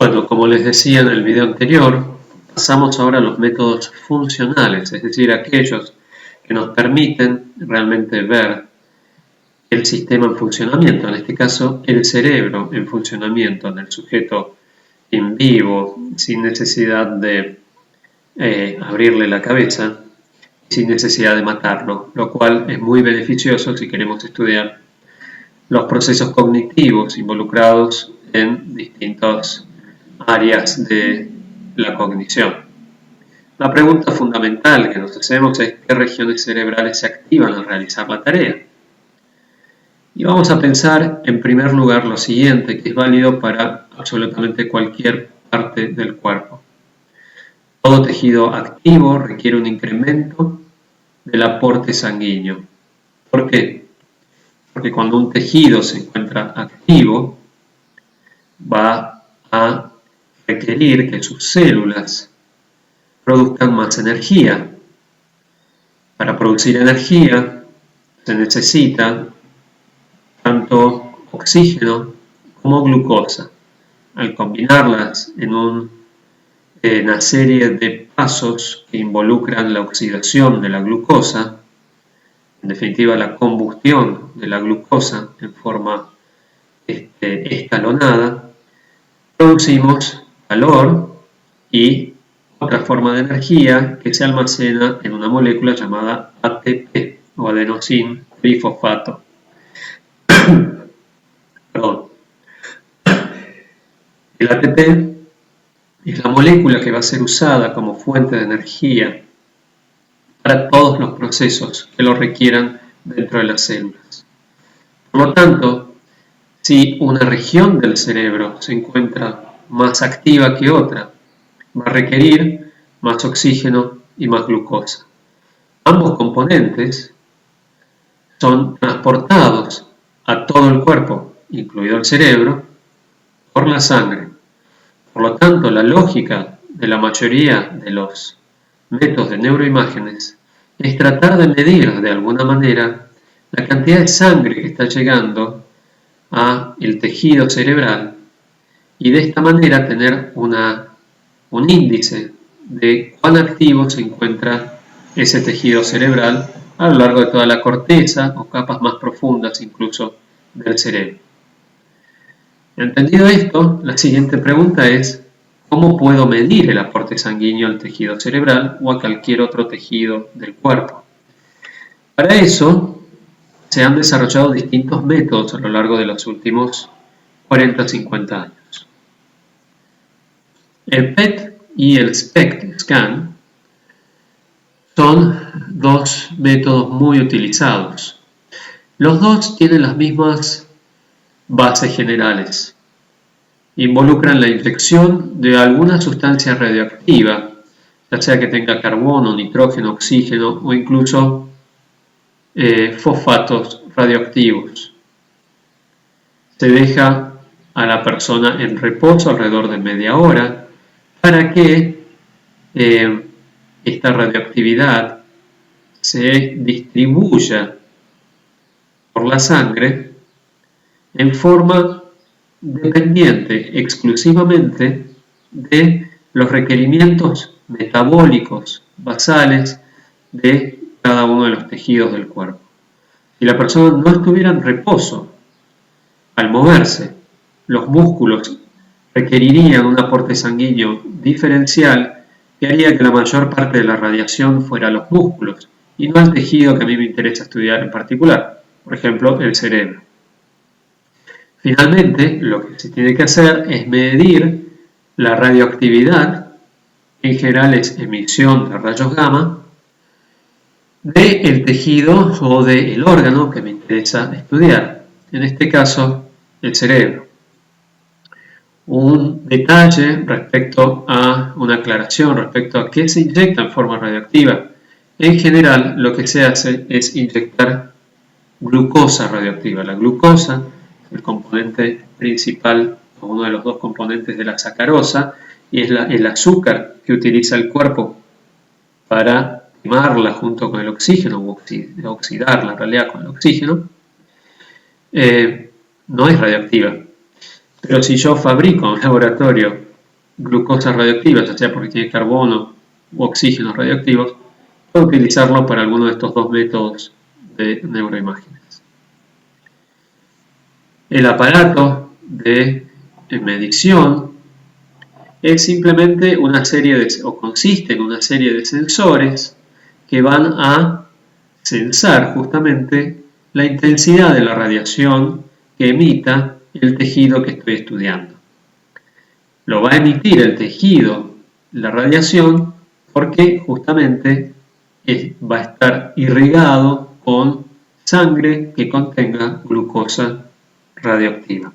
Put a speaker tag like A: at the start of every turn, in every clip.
A: Bueno, como les decía en el video anterior, pasamos ahora a los métodos funcionales, es decir, aquellos que nos permiten realmente ver el sistema en funcionamiento, en este caso el cerebro en funcionamiento en el sujeto en vivo, sin necesidad de abrirle la cabeza, sin necesidad de matarlo, lo cual es muy beneficioso si queremos estudiar los procesos cognitivos involucrados en distintas áreas de la cognición. La pregunta fundamental que nos hacemos es qué regiones cerebrales se activan al realizar la tarea. Y vamos a pensar en primer lugar lo siguiente, que es válido para absolutamente cualquier parte del cuerpo. Todo tejido activo requiere un incremento del aporte sanguíneo. ¿Por qué? Porque cuando un tejido se encuentra activo, va a requerir que sus células produzcan más energía. Para producir energía se necesita tanto oxígeno como glucosa. Al combinarlas en una serie de pasos que involucran la oxidación de la glucosa, en definitiva la combustión de la glucosa en forma escalonada, producimos calor y otra forma de energía que se almacena en una molécula llamada ATP o adenosín trifosfato. Perdón. El ATP es la molécula que va a ser usada como fuente de energía para todos los procesos que lo requieran dentro de las células. Por lo tanto, si una región del cerebro se encuentra más activa que otra, va a requerir más oxígeno y más glucosa. Ambos componentes son transportados a todo el cuerpo, incluido el cerebro, por la sangre. Por lo tanto, la lógica de la mayoría de los métodos de neuroimágenes es tratar de medir de alguna manera la cantidad de sangre que está llegando a el tejido cerebral y de esta manera tener un índice de cuán activo se encuentra ese tejido cerebral a lo largo de toda la corteza o capas más profundas incluso del cerebro. Entendido esto, la siguiente pregunta es ¿cómo puedo medir el aporte sanguíneo al tejido cerebral o a cualquier otro tejido del cuerpo? Para eso se han desarrollado distintos métodos a lo largo de los últimos 40-50 años. El PET y el SPECT scan son dos métodos muy utilizados. Los dos tienen las mismas bases generales. Involucran la inyección de alguna sustancia radioactiva, ya sea que tenga carbono, nitrógeno, oxígeno o incluso fosfatos radioactivos. Se deja a la persona en reposo alrededor de media hora para que esta radioactividad se distribuya por la sangre en forma dependiente exclusivamente de los requerimientos metabólicos basales de cada uno de los tejidos del cuerpo. Si la persona no estuviera en reposo, al moverse, los músculos requerirían un aporte sanguíneo diferencial que haría que la mayor parte de la radiación fuera a los músculos y no al tejido que a mí me interesa estudiar en particular, por ejemplo, el cerebro. Finalmente, lo que se tiene que hacer es medir la radioactividad, en general es emisión de rayos gamma, del tejido o del órgano que me interesa estudiar, en este caso el cerebro. Un detalle respecto a una aclaración respecto a qué se inyecta en forma radioactiva. En general, lo que se hace es inyectar glucosa radioactiva. La glucosa es el componente principal, o uno de los dos componentes de la sacarosa, y es el azúcar que utiliza el cuerpo para quemarla junto con el oxígeno, o oxidarla en realidad con el oxígeno. No es radioactiva. Pero si yo fabrico en un laboratorio glucosa radioactiva, ya sea porque tiene carbono u oxígeno radioactivos, puede utilizarlo para alguno de estos dos métodos de neuroimágenes. El aparato de medición es simplemente una serie consiste en una serie de sensores que van a censar justamente la intensidad de la radiación que emita el tejido que estoy estudiando. Lo va a emitir el tejido, la radiación, porque justamente va a estar irrigado con sangre que contenga glucosa radioactiva.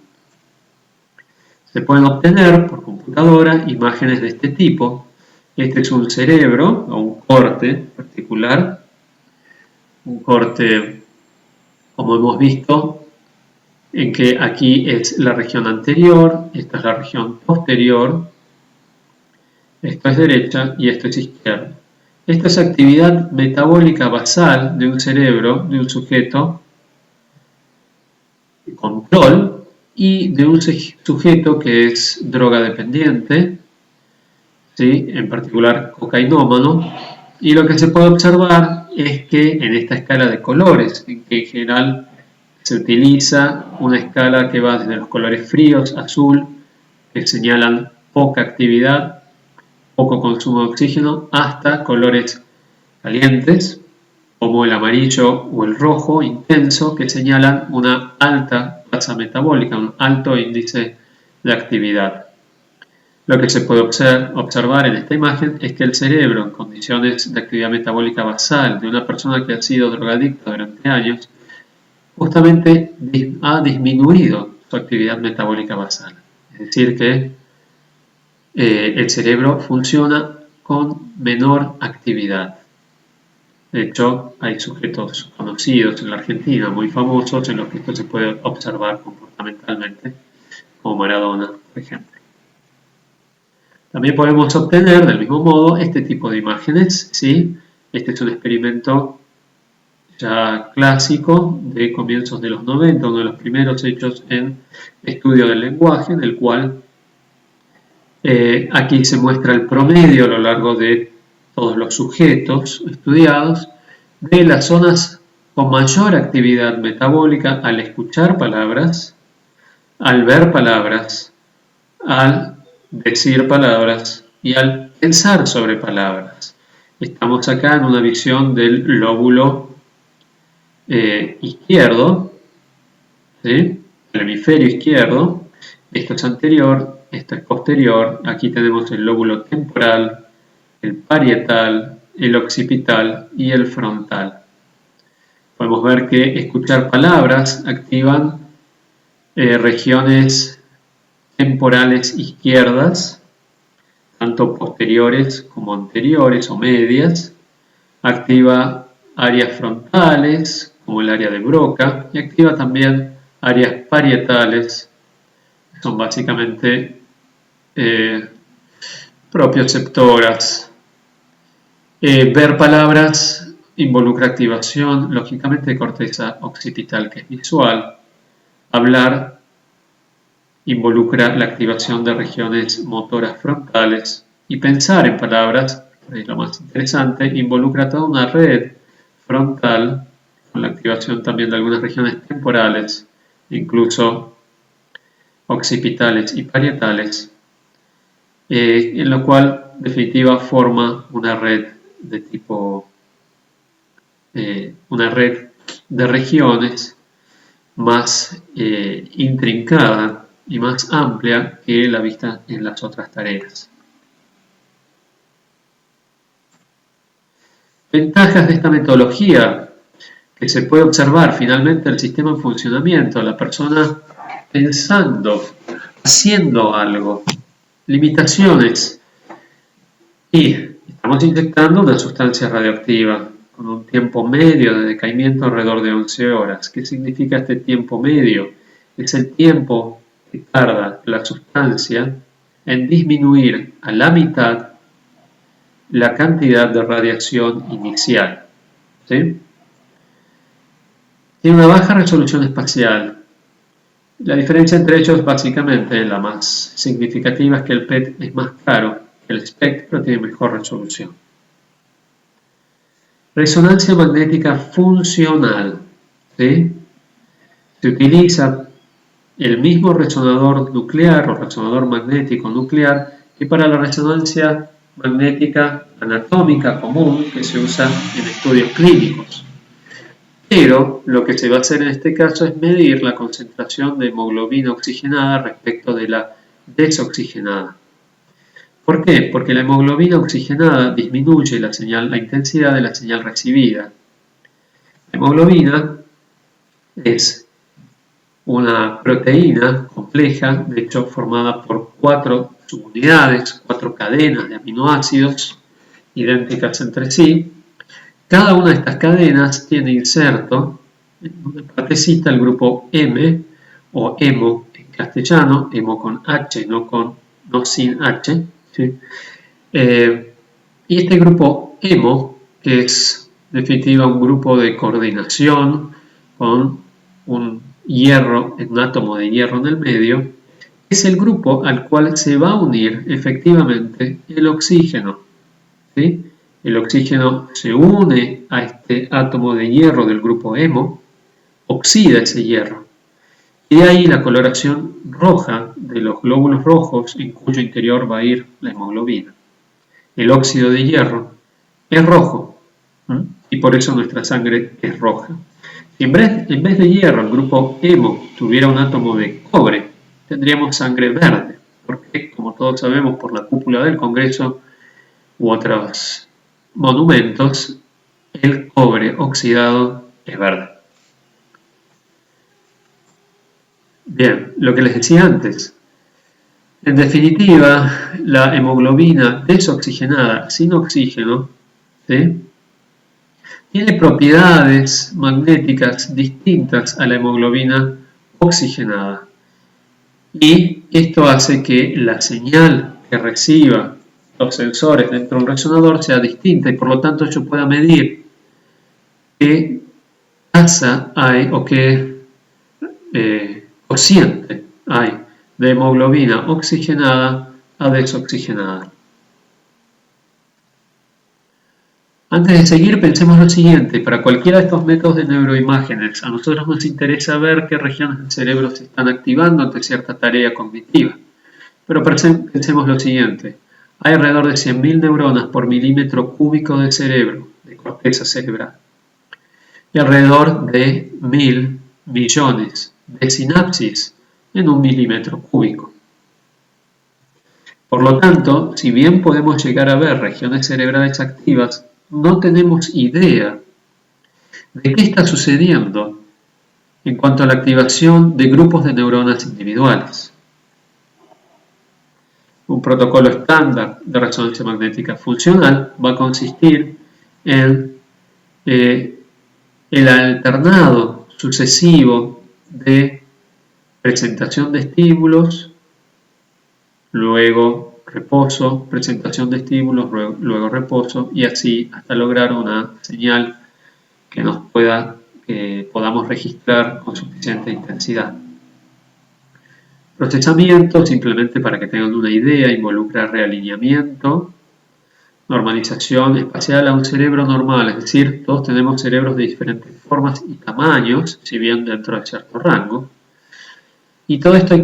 A: Se pueden obtener por computadora imágenes de este tipo. Este es un cerebro o un corte particular, un corte, como hemos visto, en que aquí es la región anterior, esta es la región posterior, esto es derecha y esto es izquierda. Esta es actividad metabólica basal de un cerebro, de un sujeto, control, y de un sujeto que es droga dependiente, ¿sí? En particular cocainómano, y lo que se puede observar es que en esta escala de colores, en que en general se utiliza una escala que va desde los colores fríos, azul, que señalan poca actividad, poco consumo de oxígeno, hasta colores calientes, como el amarillo o el rojo intenso, que señalan una alta tasa metabólica, un alto índice de actividad. Lo que se puede observar en esta imagen es que el cerebro, en condiciones de actividad metabólica basal de una persona que ha sido drogadicta durante años, justamente ha disminuido su actividad metabólica basal. Es decir, que el cerebro funciona con menor actividad. De hecho, hay sujetos conocidos en la Argentina, muy famosos, en los que esto se puede observar comportamentalmente, como Maradona, por ejemplo. También podemos obtener, del mismo modo, este tipo de imágenes, ¿sí? Este es un experimento ya clásico de comienzos de los 90, uno de los primeros hechos en estudio del lenguaje, en el cual aquí se muestra el promedio a lo largo de todos los sujetos estudiados de las zonas con mayor actividad metabólica al escuchar palabras, al ver palabras, al decir palabras y al pensar sobre palabras. Estamos acá en una visión del lóbulo izquierdo, ¿sí? El hemisferio izquierdo. Esto es anterior, esto es posterior. Aquí tenemos el lóbulo temporal, el parietal, el occipital y el frontal. Podemos ver que escuchar palabras activan regiones temporales izquierdas, tanto posteriores como anteriores o medias. Activa áreas frontales, como el área de Broca, y activa también áreas parietales, que son básicamente propioceptoras. Ver palabras involucra activación, lógicamente, de corteza occipital, que es visual. Hablar involucra la activación de regiones motoras frontales. Y pensar en palabras, que es lo más interesante, involucra toda una red frontal, con la activación también de algunas regiones temporales, incluso occipitales y parietales, en lo cual, en definitiva, forma una red de tipo, una red de regiones más intrincada y más amplia que la vista en las otras tareas. Ventajas de esta metodología: que se puede observar finalmente el sistema en funcionamiento, la persona pensando, haciendo algo. Limitaciones: y estamos inyectando una sustancia radioactiva con un tiempo medio de decaimiento alrededor de 11 horas. ¿Qué significa este tiempo medio? Es el tiempo que tarda la sustancia en disminuir a la mitad la cantidad de radiación inicial, ¿sí? Tiene una baja resolución espacial. La diferencia entre ellos, básicamente, la más significativa, es que el PET es más caro que el SPECT, pero tiene mejor resolución. Resonancia magnética funcional. ¿Sí? Se utiliza el mismo resonador nuclear o resonador magnético nuclear que para la resonancia magnética anatómica común que se usa en estudios clínicos. Pero lo que se va a hacer en este caso es medir la concentración de hemoglobina oxigenada respecto de la desoxigenada. ¿Por qué? Porque la hemoglobina oxigenada disminuye la intensidad de la señal recibida. La hemoglobina es una proteína compleja, de hecho formada por 4 subunidades, 4 cadenas de aminoácidos idénticas entre sí. Cada una de estas cadenas tiene inserto en una partecita el grupo M o hemo en castellano, hemo con H, no sin H. ¿Sí? Y este grupo hemo, que es en definitiva un grupo de coordinación con un átomo de hierro en el medio, es el grupo al cual se va a unir efectivamente el oxígeno. ¿Sí? El oxígeno se une a este átomo de hierro del grupo hemo, oxida ese hierro. Y de ahí la coloración roja de los glóbulos rojos en cuyo interior va a ir la hemoglobina. El óxido de hierro es rojo, y por eso nuestra sangre es roja. Si en vez de hierro el grupo hemo tuviera un átomo de cobre, tendríamos sangre verde, porque como todos sabemos por la cúpula del Congreso u otros monumentos, el cobre oxidado es verde. Bien, lo que les decía antes. En definitiva, la hemoglobina desoxigenada sin oxígeno, ¿sí?, tiene propiedades magnéticas distintas a la hemoglobina oxigenada. Y esto hace que la señal que reciba los sensores dentro de un resonador sea distinta y por lo tanto yo pueda medir qué tasa hay o qué cociente hay de hemoglobina oxigenada a desoxigenada. Antes de seguir, pensemos lo siguiente. Para cualquiera de estos métodos de neuroimágenes, a nosotros nos interesa ver qué regiones del cerebro se están activando ante cierta tarea cognitiva. Pero pensemos lo siguiente. Hay alrededor de 100.000 neuronas por milímetro cúbico de cerebro, de corteza cerebral. Y alrededor de 1.000 millones de sinapsis en un milímetro cúbico. Por lo tanto, si bien podemos llegar a ver regiones cerebrales activas, no tenemos idea de qué está sucediendo en cuanto a la activación de grupos de neuronas individuales. Un protocolo estándar de resonancia magnética funcional va a consistir en el alternado sucesivo de presentación de estímulos, luego reposo, presentación de estímulos, luego reposo, y así hasta lograr una señal que podamos registrar con suficiente intensidad. Procesamiento, simplemente para que tengan una idea, involucra realineamiento, normalización espacial a un cerebro normal, es decir, todos tenemos cerebros de diferentes formas y tamaños, si bien dentro de cierto rango. Y todo esto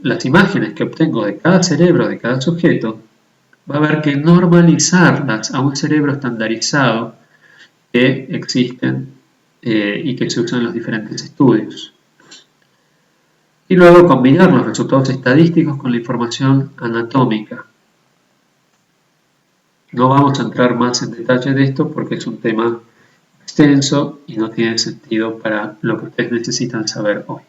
A: las imágenes que obtengo de cada cerebro, de cada sujeto, va a haber que normalizarlas a un cerebro estandarizado que existen y que se usan en los diferentes estudios. Y luego combinar los resultados estadísticos con la información anatómica. No vamos a entrar más en detalle de esto porque es un tema extenso y no tiene sentido para lo que ustedes necesitan saber hoy.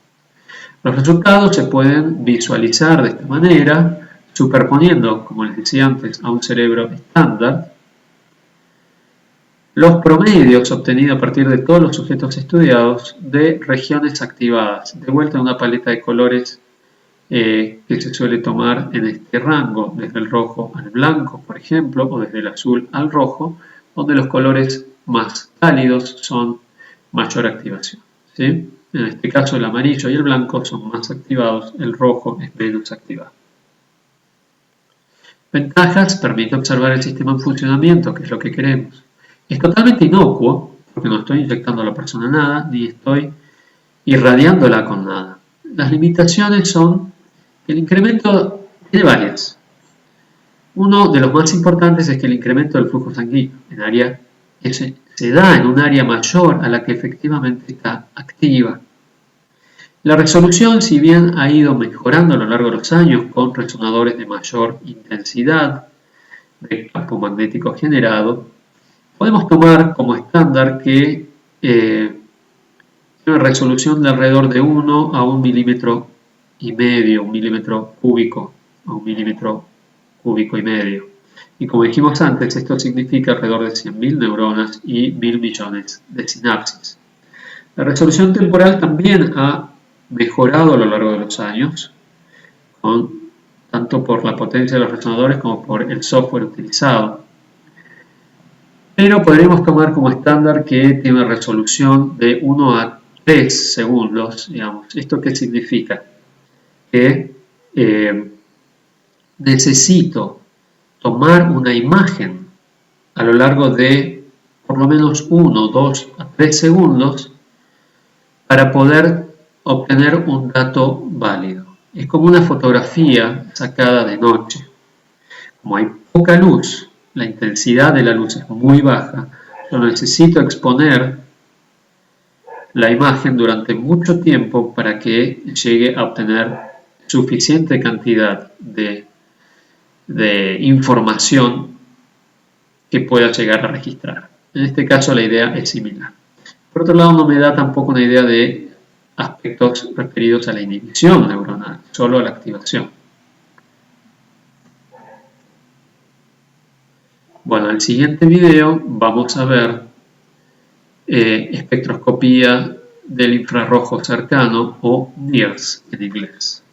A: Los resultados se pueden visualizar de esta manera, superponiendo, como les decía antes, a un cerebro estándar, los promedios obtenidos a partir de todos los sujetos estudiados de regiones activadas, de vuelta a una paleta de colores que se suele tomar en este rango, desde el rojo al blanco, por ejemplo, o desde el azul al rojo, donde los colores más cálidos son mayor activación, ¿sí? En este caso el amarillo y el blanco son más activados, el rojo es menos activado. Ventajas: permite observar el sistema en funcionamiento, que es lo que queremos. Es totalmente inocuo, porque no estoy inyectando a la persona nada, ni estoy irradiándola con nada. Las limitaciones son que el incremento tiene varias. Uno de los más importantes es que el incremento del flujo sanguíneo se da en un área mayor a la que efectivamente está activa. La resolución, si bien ha ido mejorando a lo largo de los años con resonadores de mayor intensidad de campo magnético generado, podemos tomar como estándar que tiene una resolución de alrededor de 1 a 1,5 milímetros, 1 milímetro cúbico a 1,5 milímetros cúbico. Y como dijimos antes, esto significa alrededor de 100.000 neuronas y 1.000 millones de sinapsis. La resolución temporal también ha mejorado a lo largo de los años, tanto por la potencia de los resonadores como por el software utilizado. Pero podremos tomar como estándar que tiene una resolución de 1 a 3 segundos, digamos. ¿Esto qué significa? Que necesito tomar una imagen a lo largo de por lo menos 1, 2 a 3 segundos para poder obtener un dato válido. Es como una fotografía sacada de noche. Como hay poca luz, la intensidad de la luz es muy baja, yo necesito exponer la imagen durante mucho tiempo para que llegue a obtener suficiente cantidad de información que pueda llegar a registrar. En este caso la idea es similar. Por otro lado, no me da tampoco una idea de aspectos referidos a la inhibición neuronal, solo a la activación. Bueno, en el siguiente video vamos a ver espectroscopía del infrarrojo cercano o NIRS en inglés.